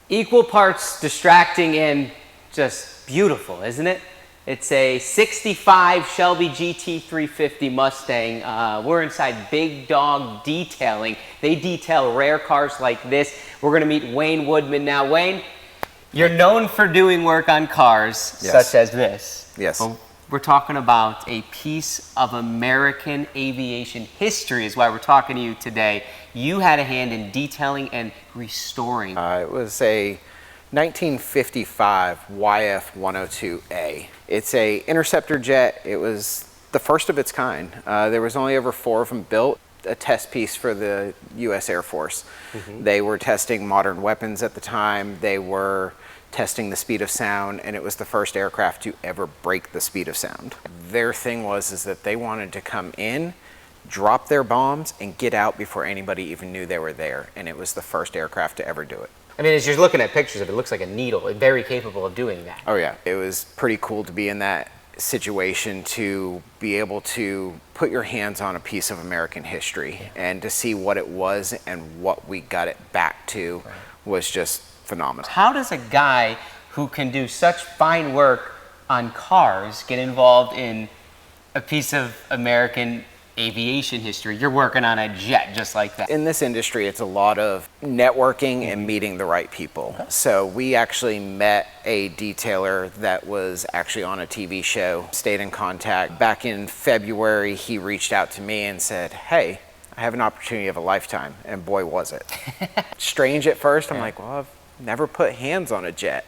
Equal parts distracting and just beautiful, isn't it? It's a 65 Shelby GT 350 Mustang. We're inside Big Dog Detailing. They detail rare cars like this. We're going to meet Wayne Woodman now. Wayne, you're known for doing work on cars such as this. Yes. Well, we're talking about a piece of American aviation history is why we're talking to you today. You had a hand in detailing and restoring. It was a 1955 YF-102A. It's a interceptor jet. It was the first of its kind. There was only ever 4 of them built, a test piece for the U.S. Air Force. They were testing modern weapons at the time. They were testing the speed of sound, and it was the first aircraft to ever break the speed of sound. Their thing was that they wanted to come in, drop their bombs, and get out before anybody even knew they were there, and it was the first aircraft to ever do it. I mean, as you're looking at pictures of it, it looks like a needle. It's very capable of doing that. Oh yeah, it was pretty cool to be in that situation, to be able to put your hands on a piece of American history and to see what it was and what we got it back to was just phenomenal. How does a guy who can do such fine work on cars get involved in a piece of American aviation history? You're working on a jet just like that. In this industry, it's a lot of networking and meeting the right people. So we actually met a detailer that was actually on a TV show, stayed in contact. Back in February, he reached out to me and said, hey, I have an opportunity of a lifetime, and boy was it. Strange at first, I'm like, well, I've never put hands on a jet.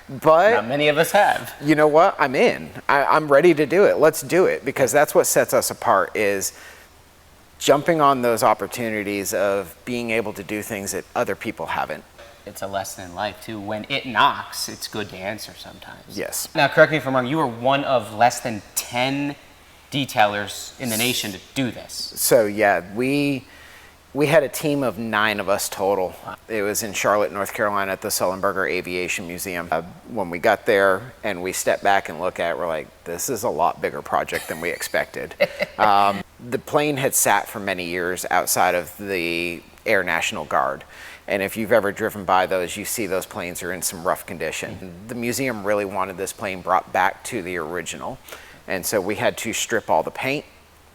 But not many of us have. You know what? I'm in. I'm ready to do it. Let's do it, because that's what sets us apart, is jumping on those opportunities of being able to do things that other people haven't. It's a lesson in life too. When it knocks, it's good to answer sometimes. Yes. Now, correct me if I'm wrong, you were one of less than 10 detailers in the nation to do this. So yeah, we had a team of 9 of us total. It was in Charlotte, North Carolina at the Sullenberger Aviation Museum. When we got there and we stepped back and looked at it, we're like, this is a lot bigger project than we expected. The plane had sat for many years outside of the Air National Guard. And if you've ever driven by those, you see those planes are in some rough condition. The museum really wanted this plane brought back to the original. And so we had to strip all the paint.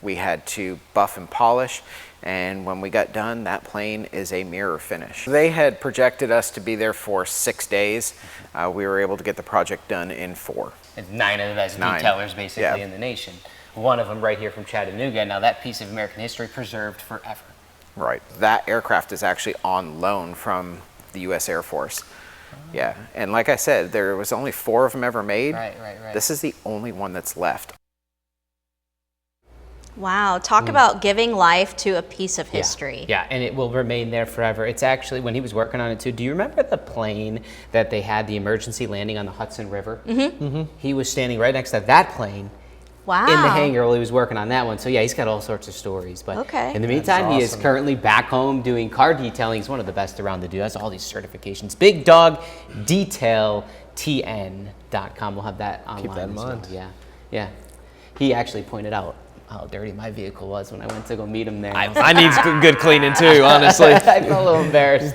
We had to buff and polish. And when we got done, that plane is a mirror finish. They had projected us to be there for 6 days. We were able to get the project done in 4. It's 9 of the best detailers basically in the nation. One of them right here from Chattanooga. Now that piece of American history preserved forever. Right. That aircraft is actually on loan from the U.S. Air Force. Yeah. And like I said, there was only 4 of them ever made. Right. This is the only one that's left. Wow, talk about giving life to a piece of history. Yeah, and it will remain there forever. It's actually, when he was working on it too, do you remember the plane that they had the emergency landing on the Hudson River? He was standing right next to that plane in the hangar while he was working on that one. So yeah, he's got all sorts of stories. But in the meantime, he is currently back home doing car detailing. He's one of the best around to do. That's all these certifications. Big Dog Detail TN.com. We'll have that online. Keep that in mind. Well. Yeah. He actually pointed out how dirty my vehicle was when I went to go meet him there. I need good cleaning too, honestly. I felt a little embarrassed.